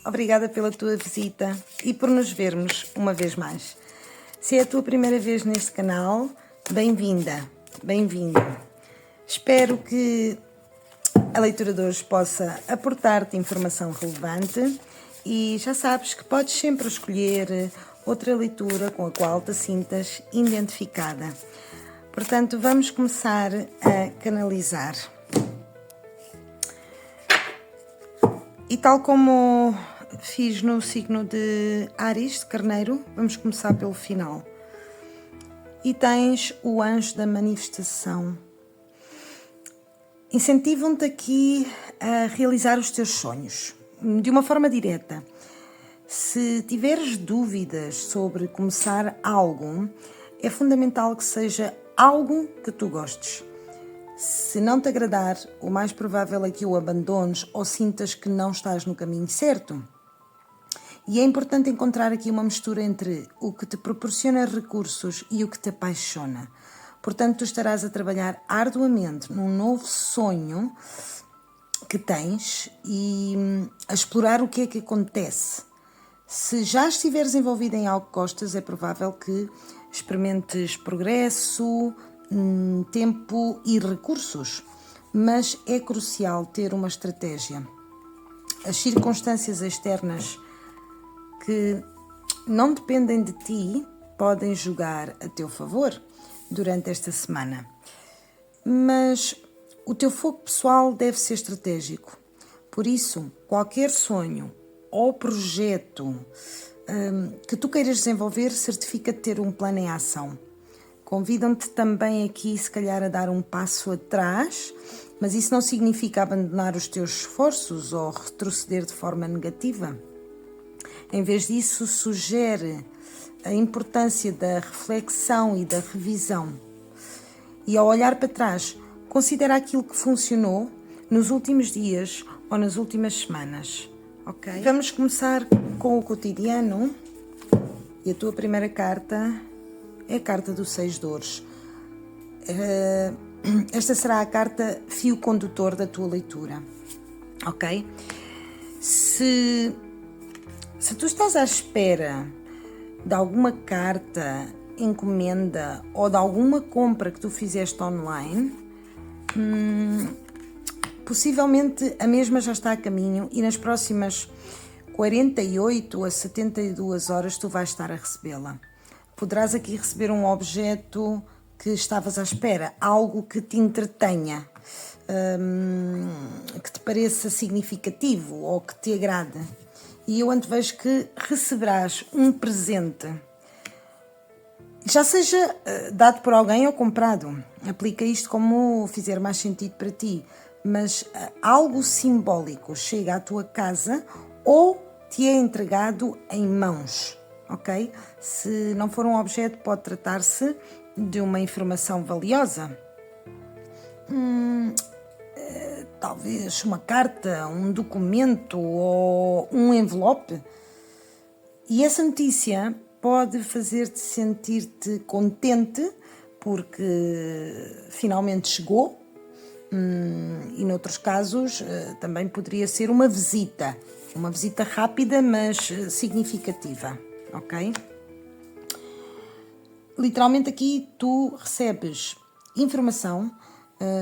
Obrigada pela tua visita e por nos vermos uma vez mais. Se é a tua primeira vez neste canal, bem-vinda, bem-vindo. Espero que a leitura de hoje possa aportar-te informação relevante e já sabes que podes sempre escolher outra leitura com a qual te sintas identificada. Portanto, vamos começar a canalizar. E tal como fiz no signo de Áries, de Carneiro, vamos começar pelo final. E tens o anjo da manifestação. Incentivam-te aqui a realizar os teus sonhos, de uma forma direta. Se tiveres dúvidas sobre começar algo, é fundamental que seja algo que tu gostes. Se não te agradar, o mais provável é que o abandones ou sintas que não estás no caminho certo. E é importante encontrar aqui uma mistura entre o que te proporciona recursos e o que te apaixona. Portanto, tu estarás a trabalhar arduamente num novo sonho que tens e a explorar o que é que acontece. Se já estiveres envolvido em algo que gostas, é provável que experimentes progresso, tempo e recursos. Mas é crucial ter uma estratégia. As circunstâncias externas que não dependem de ti podem jogar a teu favor durante esta semana. Mas o teu foco pessoal deve ser estratégico. Por isso, qualquer sonho ou projeto que tu queiras desenvolver, certifica-te ter um plano em ação. Convidam-te também aqui, se calhar, a dar um passo atrás, mas isso não significa abandonar os teus esforços ou retroceder de forma negativa. Em vez disso, sugere a importância da reflexão e da revisão. E ao olhar para trás, considera aquilo que funcionou nos últimos dias ou nas últimas semanas. Ok? Vamos começar com o cotidiano. E a tua primeira carta é a carta do 6 de ouros. Esta será a carta fio condutor da tua leitura. Ok? Se tu estás à espera de alguma carta, encomenda ou de alguma compra que tu fizeste online, possivelmente a mesma já está a caminho e nas próximas 48 a 72 horas tu vais estar a recebê-la. Poderás aqui receber um objeto que estavas à espera, algo que te entretenha, que te pareça significativo ou que te agrade. E eu antevejo que receberás um presente, já seja dado por alguém ou comprado. Aplica isto como fizer mais sentido para ti, mas algo simbólico chega à tua casa ou te é entregado em mãos, ok? Se não for um objeto, pode tratar-se de uma informação valiosa. Talvez uma carta, um documento ou um envelope. E essa notícia pode fazer-te sentir-te contente porque finalmente chegou. E noutros casos também poderia ser uma visita rápida, mas significativa, ok? Literalmente aqui tu recebes informação,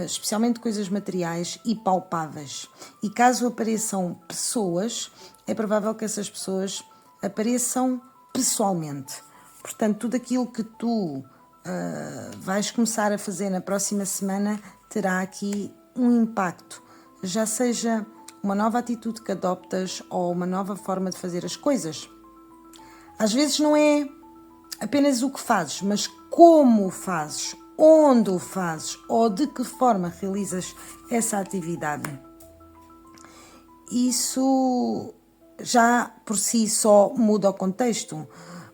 especialmente coisas materiais e palpáveis. E caso apareçam pessoas, é provável que essas pessoas apareçam pessoalmente. Portanto, tudo aquilo que tu vais começar a fazer na próxima semana terá aqui um impacto, já seja uma nova atitude que adoptas ou uma nova forma de fazer as coisas. Às vezes não é apenas o que fazes, mas como o fazes, onde o fazes ou de que forma realizas essa atividade. Isso já por si só muda o contexto,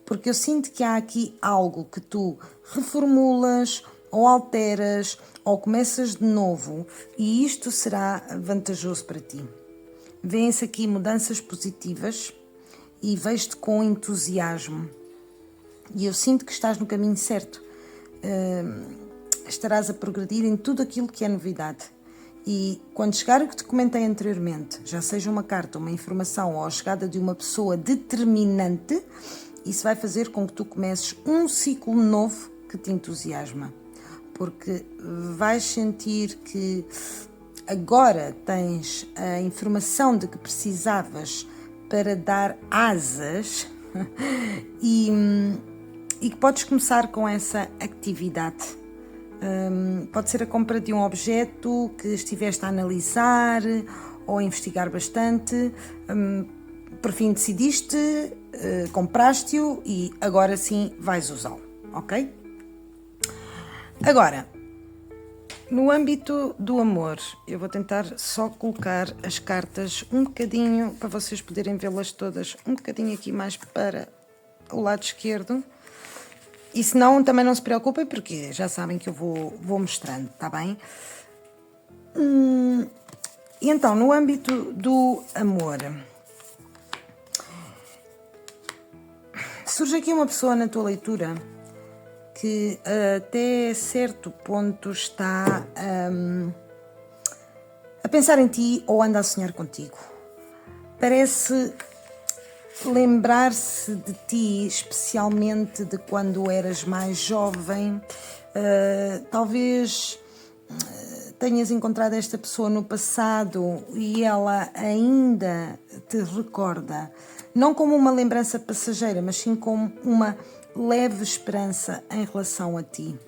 porque eu sinto que há aqui algo que tu reformulas ou alteras ou começas de novo e isto será vantajoso para ti. Vêem-se aqui mudanças positivas e vejo-te com entusiasmo. E eu sinto que estás no caminho certo. Estarás a progredir em tudo aquilo que é novidade. E quando chegar o que te comentei anteriormente, já seja uma carta, uma informação ou a chegada de uma pessoa determinante, isso vai fazer com que tu comeces um ciclo novo que te entusiasma. Porque vais sentir que agora tens a informação de que precisavas para dar asas e que podes começar com essa atividade. Pode ser a compra de um objeto que estiveste a analisar ou a investigar bastante. Por fim decidiste, compraste-o e agora sim vais usá-lo, ok? Agora, no âmbito do amor, eu vou tentar só colocar as cartas um bocadinho, para vocês poderem vê-las todas, um bocadinho aqui mais para o lado esquerdo. E se não, também não se preocupem, porque já sabem que eu vou mostrando, está bem? E então, no âmbito do amor, surge aqui uma pessoa na tua leitura que até certo ponto está a pensar em ti ou anda a sonhar contigo. Parece lembrar-se de ti, especialmente de quando eras mais jovem. Talvez tenhas encontrado esta pessoa no passado e ela ainda te recorda, não como uma lembrança passageira, mas sim como uma leve esperança em relação a ti.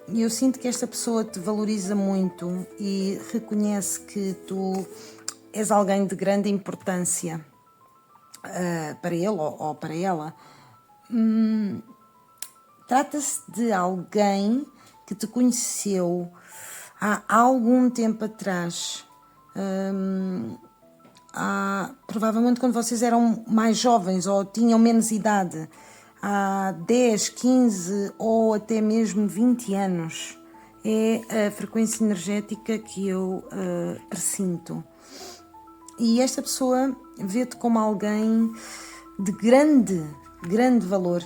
E eu sinto que esta pessoa te valoriza muito e reconhece que tu és alguém de grande importância para ele ou para ela. Trata-se de alguém que te conheceu há algum tempo atrás, provavelmente quando vocês eram mais jovens ou tinham menos idade, há 10, 15 ou até mesmo 20 anos. É a frequência energética que eu pressinto. E esta pessoa vê-te como alguém de grande valor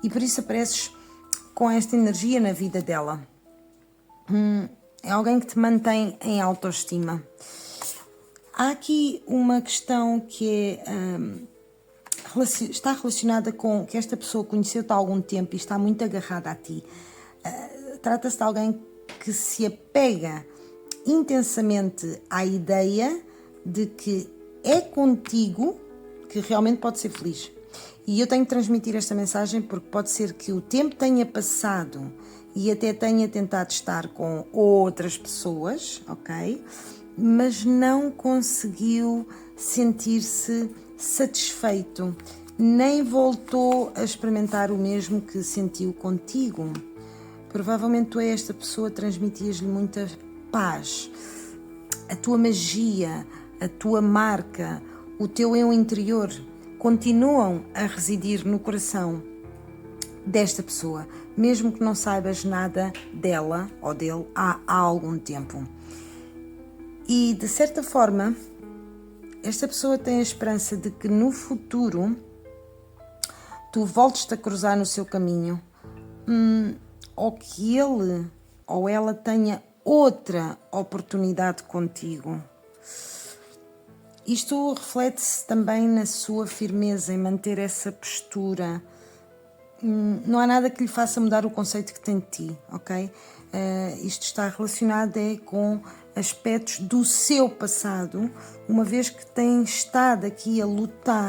e por isso apareces com esta energia na vida dela. É alguém que te mantém em autoestima. Há aqui uma questão que está relacionada com que esta pessoa conheceu-te há algum tempo e está muito agarrada a ti. Trata-se de alguém que se apega intensamente à ideia de que é contigo que realmente pode ser feliz. E eu tenho que transmitir esta mensagem porque pode ser que o tempo tenha passado e até tenha tentado estar com outras pessoas, ok? Mas não conseguiu sentir-se satisfeito, nem voltou a experimentar o mesmo que sentiu contigo. Provavelmente tu a esta pessoa transmitias-lhe muita paz, a tua magia, a tua marca, o teu eu interior continuam a residir no coração desta pessoa, mesmo que não saibas nada dela ou dele há algum tempo. E de certa forma, esta pessoa tem a esperança de que no futuro tu voltes-te a cruzar no seu caminho, ou que ele ou ela tenha outra oportunidade contigo. Isto reflete-se também na sua firmeza em manter essa postura. Não há nada que lhe faça mudar o conceito que tem de ti, ok? Isto está relacionado com aspectos do seu passado, uma vez que tem estado aqui a lutar,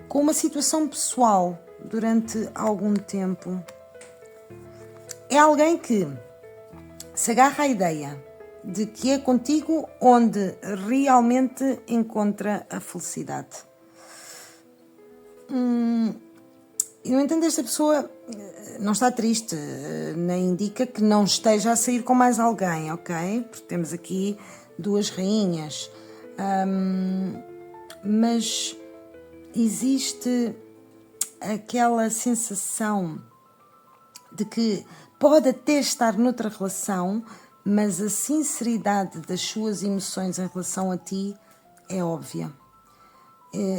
com uma situação pessoal durante algum tempo. É alguém que se agarra à ideia de que é contigo onde realmente encontra a felicidade. No entanto, esta pessoa não está triste, nem indica que não esteja a sair com mais alguém, ok? Porque temos aqui duas rainhas. Mas existe aquela sensação de que pode até estar noutra relação, mas a sinceridade das suas emoções em relação a ti é óbvia.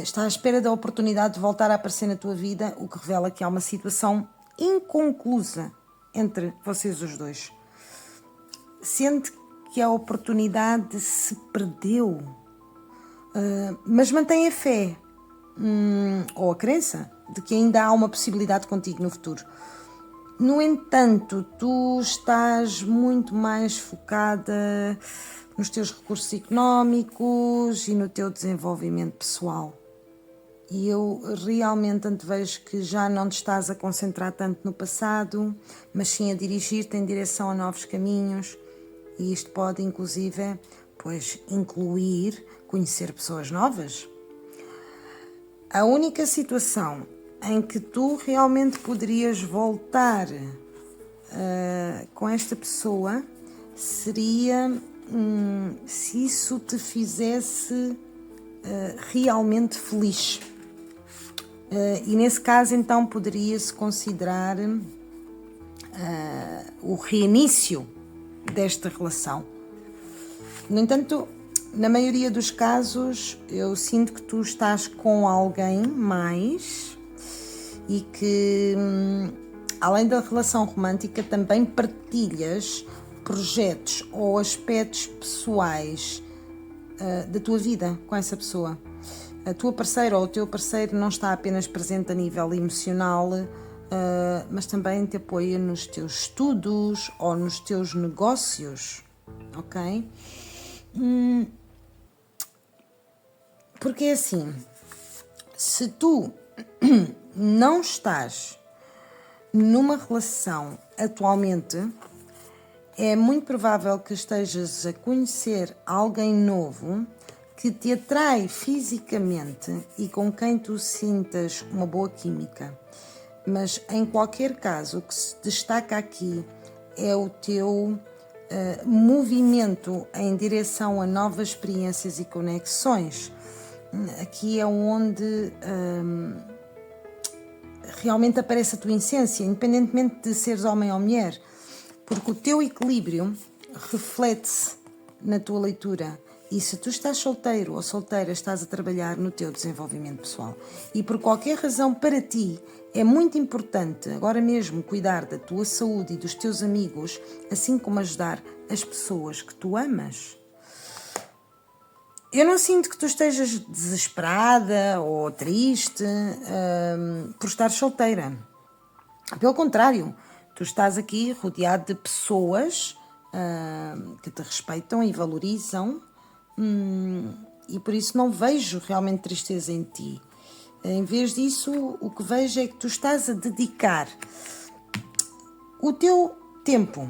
Está à espera da oportunidade de voltar a aparecer na tua vida, o que revela que há uma situação inconclusa entre vocês os dois. sente que a oportunidade se perdeu, mas mantém a fé ou a crença de que ainda há uma possibilidade contigo no futuro. No entanto, tu estás muito mais focada nos teus recursos económicos e no teu desenvolvimento pessoal. E eu realmente antevejo que já não te estás a concentrar tanto no passado, mas sim a dirigir-te em direção a novos caminhos. E isto pode, inclusive, incluir conhecer pessoas novas. A única situação em que tu realmente poderias voltar com esta pessoa seria se isso te fizesse realmente feliz. E nesse caso, então, poderia-se considerar o reinício desta relação. No entanto, na maioria dos casos, eu sinto que tu estás com alguém mais e que, além da relação romântica, também partilhas projetos ou aspectos pessoais da tua vida com essa pessoa. A tua parceira ou o teu parceiro não está apenas presente a nível emocional, mas também te apoia nos teus estudos ou nos teus negócios, ok? Porque é assim, se tu não estás numa relação atualmente, é muito provável que estejas a conhecer alguém novo que te atrai fisicamente e com quem tu sintas uma boa química. Mas em qualquer caso, o que se destaca aqui é o teu movimento em direção a novas experiências e conexões. Aqui é onde realmente aparece a tua essência, independentemente de seres homem ou mulher, porque o teu equilíbrio reflete-se na tua leitura. E se tu estás solteiro ou solteira, estás a trabalhar no teu desenvolvimento pessoal. E por qualquer razão para ti é muito importante agora mesmo cuidar da tua saúde e dos teus amigos, assim como ajudar as pessoas que tu amas. Eu não sinto que tu estejas desesperada ou triste por estar solteira. Pelo contrário, tu estás aqui rodeado de pessoas que te respeitam e valorizam, e por isso não vejo realmente tristeza em ti. Em vez disso, o que vejo é que tu estás a dedicar o teu tempo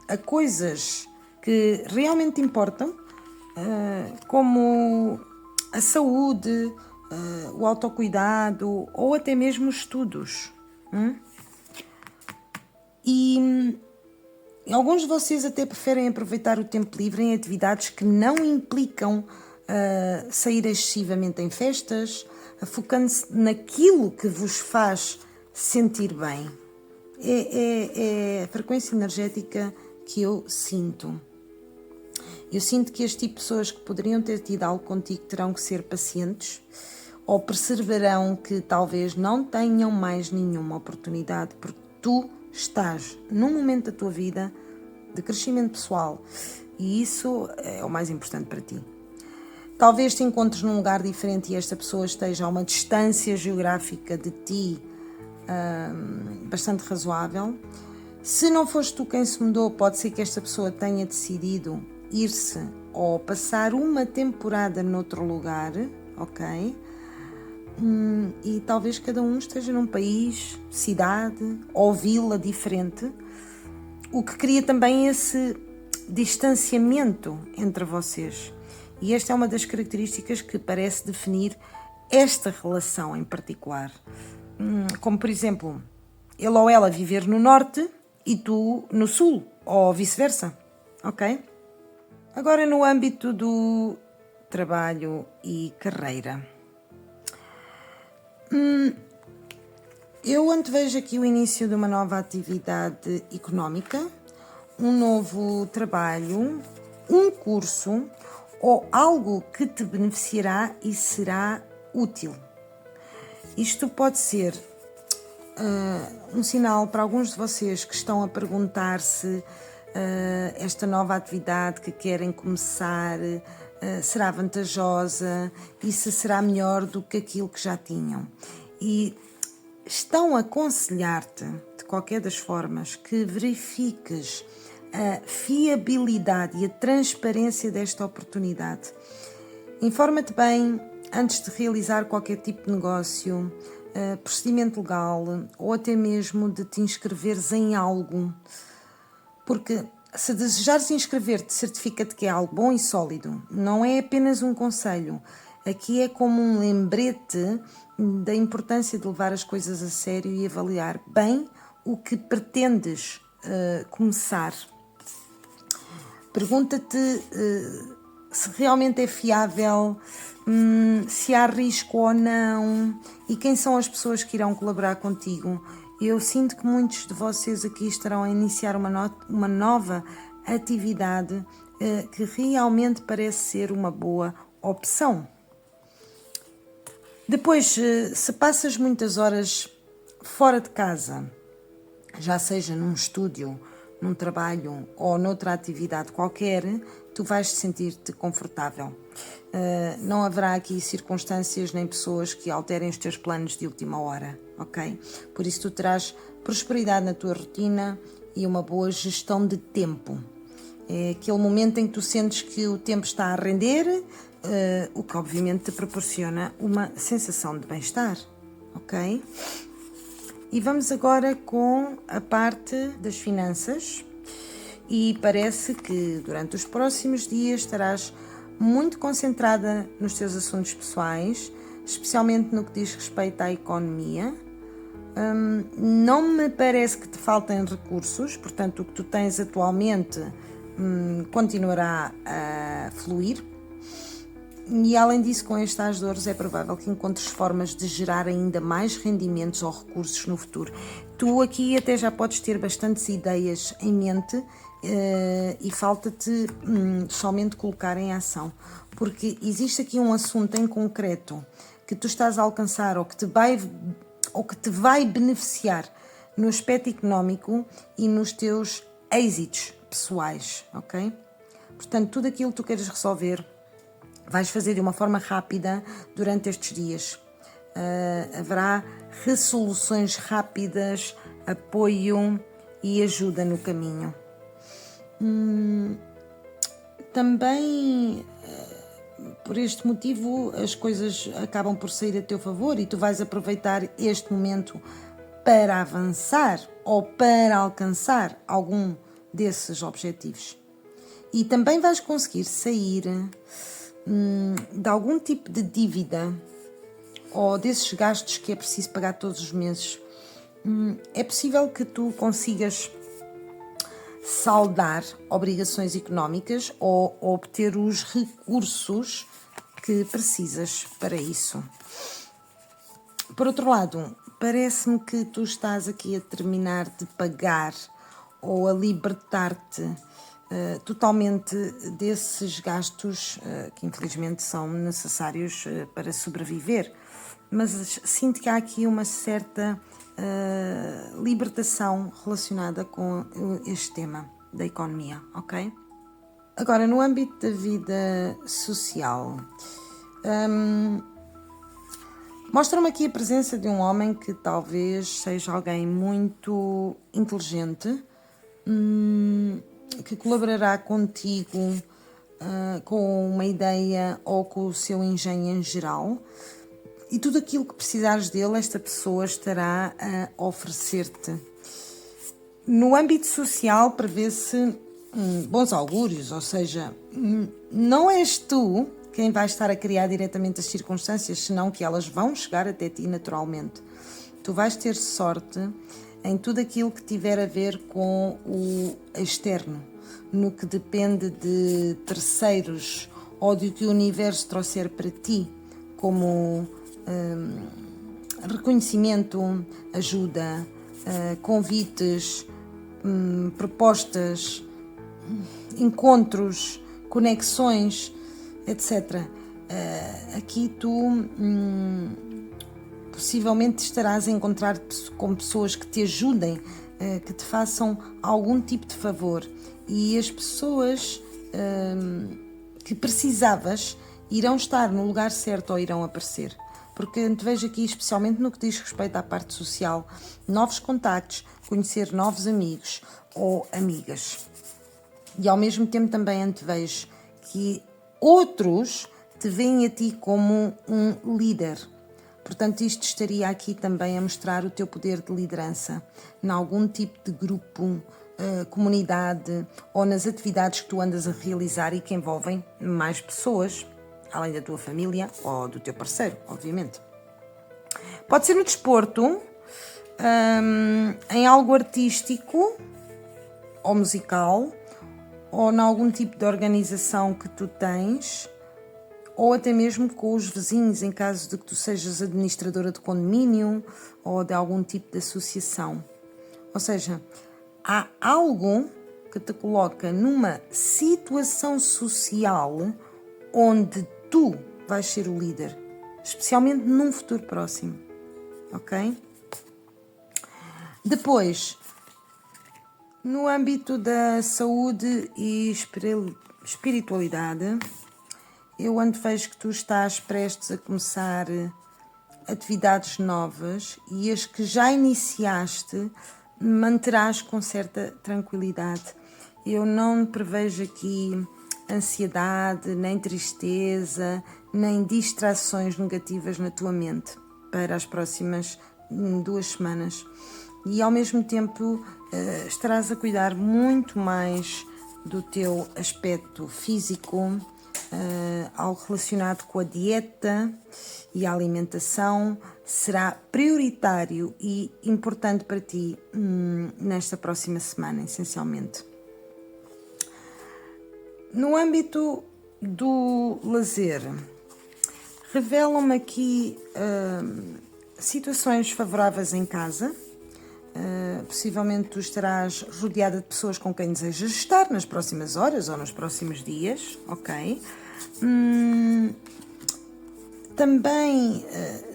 a coisas que realmente importam, como a saúde, o autocuidado ou até mesmo os estudos. E alguns de vocês até preferem aproveitar o tempo livre em atividades que não implicam sair excessivamente em festas, focando-se naquilo que vos faz sentir bem. É a frequência energética que eu sinto. Eu sinto que este tipo de pessoas que poderiam ter tido algo contigo terão que ser pacientes ou perceberão que talvez não tenham mais nenhuma oportunidade, porque tu estás num momento da tua vida de crescimento pessoal e isso é o mais importante para ti. Talvez te encontres num lugar diferente e esta pessoa esteja a uma distância geográfica de ti bastante razoável. Se não foste tu quem se mudou, pode ser que esta pessoa tenha decidido ir-se ou passar uma temporada noutro lugar, ok? E talvez cada um esteja num país, cidade ou vila diferente, o que cria também esse distanciamento entre vocês. E esta é uma das características que parece definir esta relação em particular. Como, por exemplo, ele ou ela viver no norte e tu no sul, ou vice-versa, ok? Agora, no âmbito do trabalho e carreira. Eu antevejo aqui o início de uma nova atividade económica, um novo trabalho, um curso ou algo que te beneficiará e será útil. Isto pode ser um sinal para alguns de vocês que estão a perguntar-se esta nova atividade que querem começar será vantajosa e se será melhor do que aquilo que já tinham. E estão a aconselhar-te, de qualquer das formas, que verifiques a fiabilidade e a transparência desta oportunidade. Informa-te bem antes de realizar qualquer tipo de negócio, procedimento legal ou até mesmo de te inscreveres em algo. Porque se desejares inscrever-te, certifica-te que é algo bom e sólido. Não é apenas um conselho. Aqui é como um lembrete da importância de levar as coisas a sério e avaliar bem o que pretendes começar. Pergunta-te se realmente é fiável, se há risco ou não e quem são as pessoas que irão colaborar contigo. Eu sinto que muitos de vocês aqui estarão a iniciar uma nova atividade que realmente parece ser uma boa opção. Depois, se passas muitas horas fora de casa, já seja num estúdio, num trabalho ou noutra atividade qualquer, tu vais sentir-te confortável. Não haverá aqui circunstâncias nem pessoas que alterem os teus planos de última hora, ok? Por isso tu terás prosperidade na tua rotina e uma boa gestão de tempo. É aquele momento em que tu sentes que o tempo está a render, o que obviamente te proporciona uma sensação de bem-estar, ok? E vamos agora com a parte das finanças e parece que durante os próximos dias estarás muito concentrada nos teus assuntos pessoais, especialmente no que diz respeito à economia. Não me parece que te faltem recursos, portanto o que tu tens atualmente continuará a fluir. E além disso, com estas dores, é provável que encontres formas de gerar ainda mais rendimentos ou recursos no futuro. Tu aqui até já podes ter bastantes ideias em mente e falta-te somente colocar em ação. Porque existe aqui um assunto em concreto que tu estás a alcançar ou que te vai beneficiar no aspecto económico e nos teus êxitos pessoais, ok? Portanto, tudo aquilo que tu queres resolver vais fazer de uma forma rápida durante estes dias. Haverá resoluções rápidas, apoio e ajuda no caminho. Também, por este motivo, as coisas acabam por sair a teu favor e tu vais aproveitar este momento para avançar ou para alcançar algum desses objetivos. E também vais conseguir sair de algum tipo de dívida ou desses gastos que é preciso pagar todos os meses. É possível que tu consigas saldar obrigações económicas ou obter os recursos que precisas para isso. Por outro lado, parece-me que tu estás aqui a terminar de pagar ou a libertar-te totalmente desses gastos que infelizmente são necessários para sobreviver, mas sinto que há aqui uma certa libertação relacionada com este tema da economia, ok? Agora, no âmbito da vida social, mostra-me aqui a presença de um homem que talvez seja alguém muito inteligente, que colaborará contigo com uma ideia ou com o seu engenho em geral, e tudo aquilo que precisares dele, esta pessoa estará a oferecer-te. No âmbito social, prevê-se bons augúrios, ou seja, não és tu quem vai estar a criar diretamente as circunstâncias, senão que elas vão chegar até ti naturalmente. Tu vais ter sorte em tudo aquilo que tiver a ver com o externo, no que depende de terceiros ou do que o universo trouxer para ti, como reconhecimento, ajuda, convites, propostas, encontros, conexões, etc. Aqui tu possivelmente estarás a encontrar com pessoas que te ajudem que te façam algum tipo de favor, e as pessoas que precisavas irão estar no lugar certo ou irão aparecer. Porque te vejo aqui, especialmente no que diz respeito à parte social, novos contactos, conhecer novos amigos ou amigas. E ao mesmo tempo também antevejo que outros te veem a ti como um líder. Portanto, isto estaria aqui também a mostrar o teu poder de liderança em algum tipo de grupo, comunidade ou nas atividades que tu andas a realizar e que envolvem mais pessoas, além da tua família ou do teu parceiro, obviamente. Pode ser no desporto, em algo artístico ou musical, ou em algum tipo de organização que tu tens, ou até mesmo com os vizinhos, em caso de que tu sejas administradora de condomínio ou de algum tipo de associação. Ou seja, há algo que te coloca numa situação social onde tu vais ser o líder, especialmente num futuro próximo, ok? Depois, no âmbito da saúde e espiritualidade, eu antevejo que tu estás prestes a começar atividades novas, e as que já iniciaste manterás com certa tranquilidade. Eu não prevejo aqui ansiedade, nem tristeza, nem distrações negativas na tua mente para as próximas 2 semanas. E ao mesmo tempo estarás a cuidar muito mais do teu aspecto físico, algo relacionado com a dieta e a alimentação será prioritário e importante para ti nesta próxima semana, essencialmente. No âmbito do lazer, revelam-me aqui situações favoráveis em casa. Possivelmente tu estarás rodeada de pessoas com quem desejas estar nas próximas horas ou nos próximos dias, ok? Também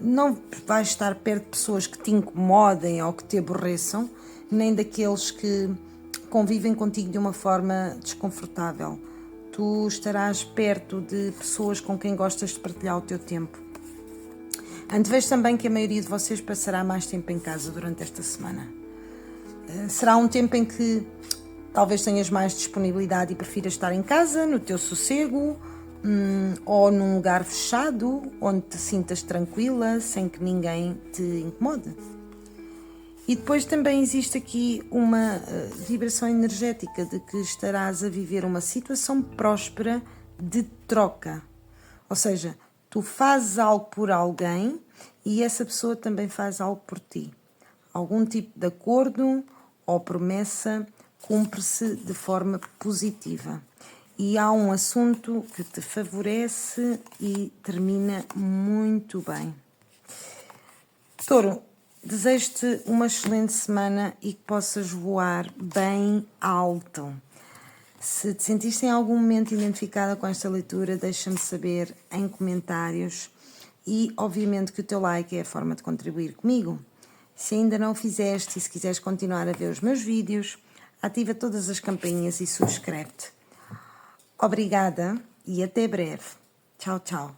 não vais estar perto de pessoas que te incomodem ou que te aborreçam, nem daqueles que convivem contigo de uma forma desconfortável. Tu estarás perto de pessoas com quem gostas de partilhar o teu tempo. Antevejo também que a maioria de vocês passará mais tempo em casa durante esta semana. Será um tempo em que talvez tenhas mais disponibilidade e prefiras estar em casa, no teu sossego, ou num lugar fechado, onde te sintas tranquila, sem que ninguém te incomode. E depois também existe aqui uma vibração energética de que estarás a viver uma situação próspera de troca. Ou seja, tu fazes algo por alguém e essa pessoa também faz algo por ti. Algum tipo de acordo ou promessa cumpre-se de forma positiva. E há um assunto que te favorece e termina muito bem. Touro, desejo-te uma excelente semana e que possas voar bem alto. Se te sentiste em algum momento identificada com esta leitura, deixa-me saber em comentários. E, obviamente, que o teu like é a forma de contribuir comigo. Se ainda não o fizeste e se quiseres continuar a ver os meus vídeos, ativa todas as campainhas e subscreve-te. Obrigada e até breve. Tchau, tchau.